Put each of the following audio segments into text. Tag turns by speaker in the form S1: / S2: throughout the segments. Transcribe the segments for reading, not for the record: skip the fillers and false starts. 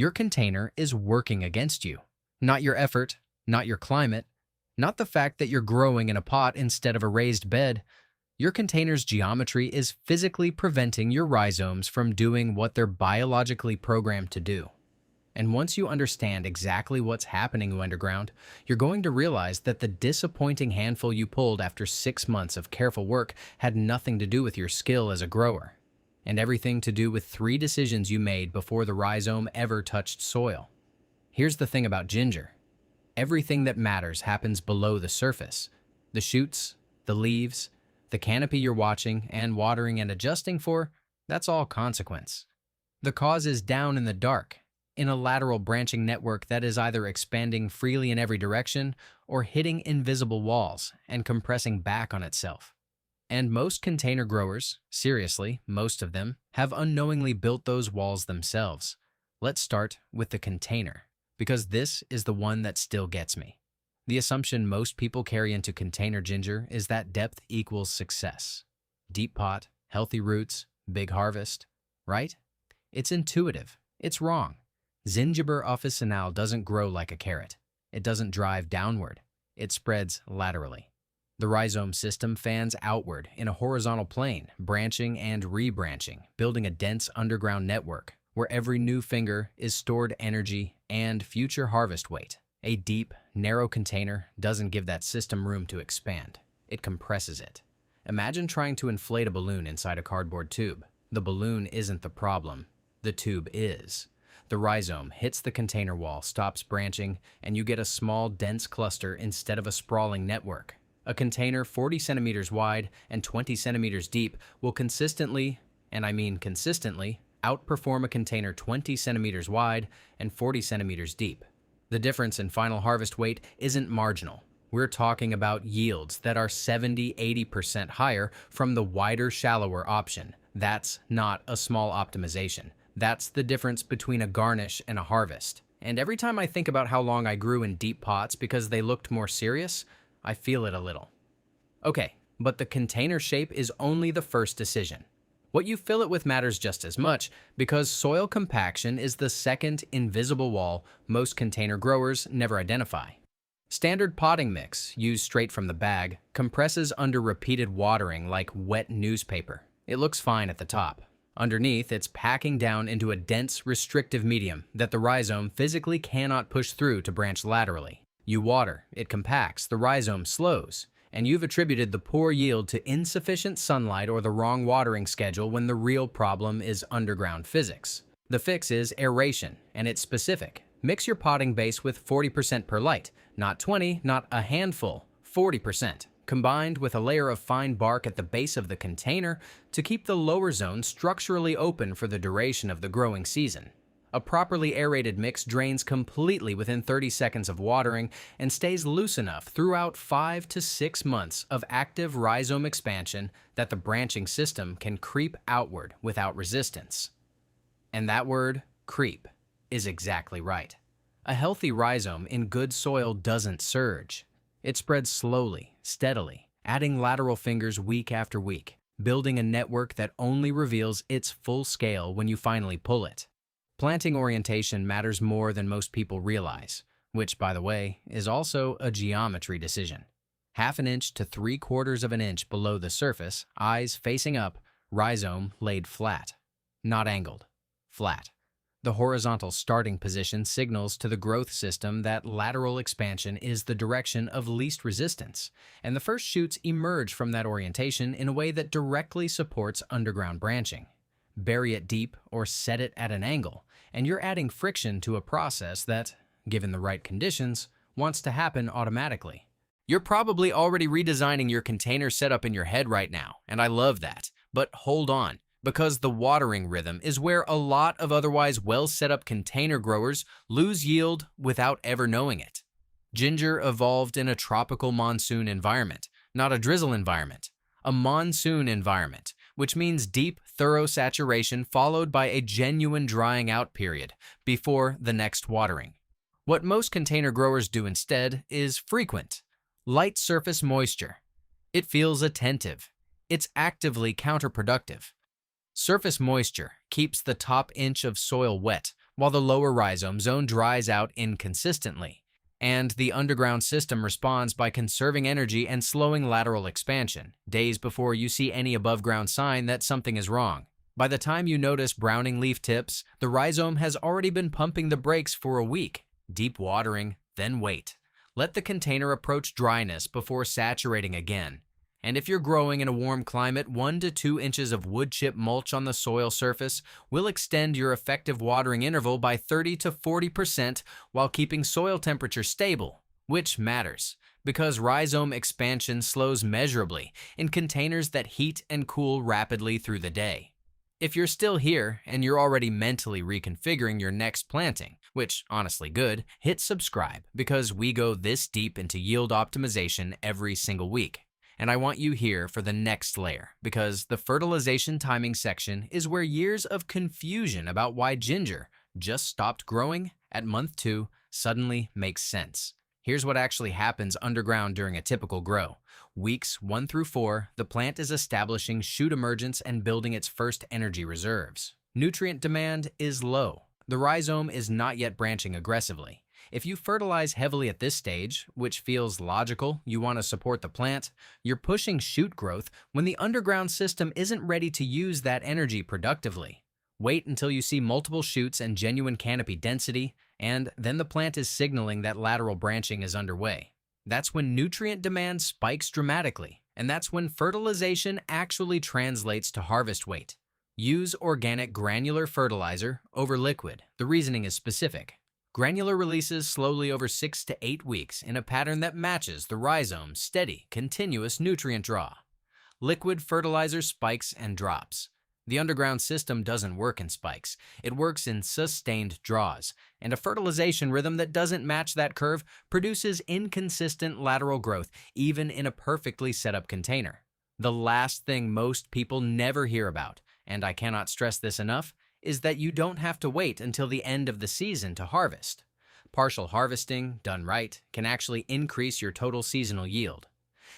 S1: Your container is working against you. Not your effort, not your climate, not the fact that you're growing in a pot instead of a raised bed. Your container's geometry is physically preventing your rhizomes from doing what they're biologically programmed to do. And once you understand exactly what's happening underground, you're going to realize that the disappointing handful you pulled after 6 months of careful work had nothing to do with your skill as a grower, and everything to do with 3 decisions you made before the rhizome ever touched soil. Here's the thing about ginger. Everything that matters happens below the surface. The shoots, the leaves, the canopy you're watching and watering and adjusting for, that's all consequence. The cause is down in the dark, in a lateral branching network that is either expanding freely in every direction or hitting invisible walls and compressing back on itself. And most container growers, seriously, most of them, have unknowingly built those walls themselves. Let's start with the container, because this is the one that still gets me. The assumption most people carry into container ginger is that depth equals success. Deep pot, healthy roots, big harvest, right? It's intuitive. It's wrong. Zingiber officinale doesn't grow like a carrot. It doesn't drive downward. It spreads laterally. The rhizome system fans outward in a horizontal plane, branching and rebranching, building a dense underground network where every new finger is stored energy and future harvest weight. A deep, narrow container doesn't give that system room to expand. It compresses it. Imagine trying to inflate a balloon inside a cardboard tube. The balloon isn't the problem. The tube is. The rhizome hits the container wall, stops branching, and you get a small, dense cluster instead of a sprawling network. A container 40 centimeters wide and 20 centimeters deep will consistently, and I mean consistently, outperform a container 20 centimeters wide and 40 centimeters deep. The difference in final harvest weight isn't marginal. We're talking about yields that are 70–80% higher from the wider, shallower option. That's not a small optimization. That's the difference between a garnish and a harvest. And every time I think about how long I grew in deep pots because they looked more serious, I feel it a little. Okay, but the container shape is only the first decision. What you fill it with matters just as much, because soil compaction is the second invisible wall most container growers never identify. Standard potting mix, used straight from the bag, compresses under repeated watering like wet newspaper. It looks fine at the top. Underneath, it's packing down into a dense, restrictive medium that the rhizome physically cannot push through to branch laterally. You water, it compacts, the rhizome slows, and you've attributed the poor yield to insufficient sunlight or the wrong watering schedule when the real problem is underground physics. The fix is aeration, and it's specific. Mix your potting base with 40% perlite, not 20, not a handful, 40%, combined with a layer of fine bark at the base of the container to keep the lower zone structurally open for the duration of the growing season. A properly aerated mix drains completely within 30 seconds of watering and stays loose enough throughout 5 to 6 months of active rhizome expansion that the branching system can creep outward without resistance. And that word, creep, is exactly right. A healthy rhizome in good soil doesn't surge. It spreads slowly, steadily, adding lateral fingers week after week, building a network that only reveals its full scale when you finally pull it. Planting orientation matters more than most people realize, which, by the way, is also a geometry decision. 1/2 inch to 3/4 inch below the surface, eyes facing up, rhizome laid flat. Not angled, flat. The horizontal starting position signals to the growth system that lateral expansion is the direction of least resistance, and the first shoots emerge from that orientation in a way that directly supports underground branching. Bury it deep or set it at an angle, and you're adding friction to a process that, given the right conditions, wants to happen automatically. You're probably already redesigning your container setup in your head right now, and I love that. But hold on, because the watering rhythm is where a lot of otherwise well-set-up container growers lose yield without ever knowing it. Ginger evolved in a tropical monsoon environment, not a drizzle environment. A monsoon environment, which means deep, thorough saturation followed by a genuine drying out period before the next watering. What most container growers do instead is frequent, light surface moisture. It feels attentive. It's actively counterproductive. Surface moisture keeps the top inch of soil wet, while the lower rhizome zone dries out inconsistently. And the underground system responds by conserving energy and slowing lateral expansion, days before you see any above-ground sign that something is wrong. By the time you notice browning leaf tips, the rhizome has already been pumping the brakes for a week. Deep watering, then wait. Let the container approach dryness before saturating again. And if you're growing in a warm climate, 1 to 2 inches of wood chip mulch on the soil surface will extend your effective watering interval by 30 to 40% while keeping soil temperature stable, which matters because rhizome expansion slows measurably in containers that heat and cool rapidly through the day. If you're still here and you're already mentally reconfiguring your next planting, which honestly good, hit subscribe because we go this deep into yield optimization every single week. And I want you here for the next layer because the fertilization timing section is where years of confusion about why ginger just stopped growing at month 2 suddenly makes sense. Here's what actually happens underground during a typical grow. Weeks 1 through 4, the plant is establishing shoot emergence and building its first energy reserves. Nutrient demand is low. The rhizome is not yet branching aggressively. If you fertilize heavily at this stage, which feels logical, you want to support the plant, you're pushing shoot growth when the underground system isn't ready to use that energy productively. Wait until you see multiple shoots and genuine canopy density, and then the plant is signaling that lateral branching is underway. That's when nutrient demand spikes dramatically, and that's when fertilization actually translates to harvest weight. Use organic granular fertilizer over liquid. The reasoning is specific. Granular releases slowly over 6 to 8 weeks in a pattern that matches the rhizome's steady, continuous nutrient draw. Liquid fertilizer spikes and drops. The underground system doesn't work in spikes. It works in sustained draws, and a fertilization rhythm that doesn't match that curve produces inconsistent lateral growth, even in a perfectly set up container. The last thing most people never hear about, and I cannot stress this enough, is that you don't have to wait until the end of the season to harvest. Partial harvesting, done right, can actually increase your total seasonal yield.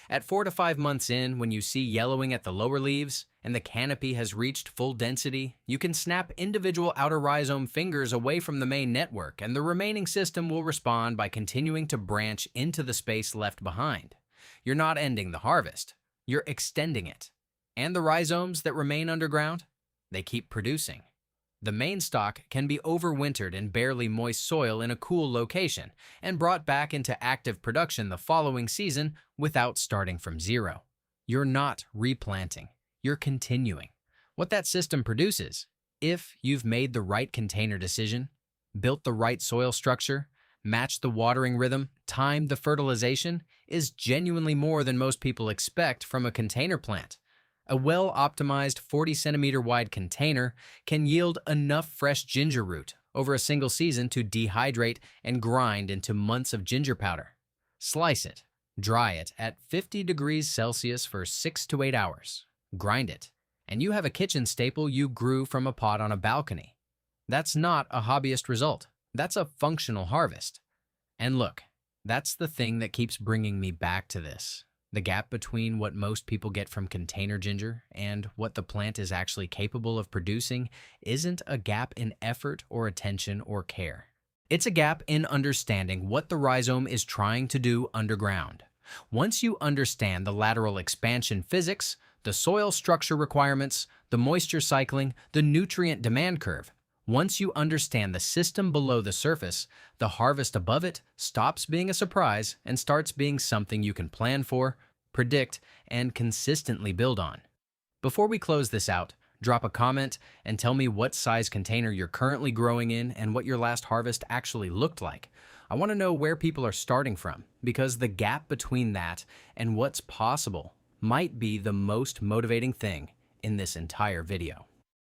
S1: At 4 to 5 months in, when you see yellowing at the lower leaves and the canopy has reached full density, you can snap individual outer rhizome fingers away from the main network, and the remaining system will respond by continuing to branch into the space left behind. You're not ending the harvest, you're extending it. And the rhizomes that remain underground, they keep producing. The main stalk can be overwintered in barely moist soil in a cool location and brought back into active production the following season without starting from zero. You're not replanting, you're continuing. What that system produces, if you've made the right container decision, built the right soil structure, matched the watering rhythm, timed the fertilization, is genuinely more than most people expect from a container plant. A well-optimized 40-centimeter wide container can yield enough fresh ginger root over a single season to dehydrate and grind into months of ginger powder. Slice it, dry it at 50 degrees Celsius for 6 to 8 hours. Grind it, and you have a kitchen staple you grew from a pot on a balcony. That's not a hobbyist result. That's a functional harvest. And look, that's the thing that keeps bringing me back to this. The gap between what most people get from container ginger and what the plant is actually capable of producing isn't a gap in effort or attention or care. It's a gap in understanding what the rhizome is trying to do underground. Once you understand the lateral expansion physics, the soil structure requirements, the moisture cycling, the nutrient demand curve, once you understand the system below the surface, the harvest above it stops being a surprise and starts being something you can plan for, predict, and consistently build on. Before we close this out, drop a comment and tell me what size container you're currently growing in and what your last harvest actually looked like. I want to know where people are starting from, because the gap between that and what's possible might be the most motivating thing in this entire video.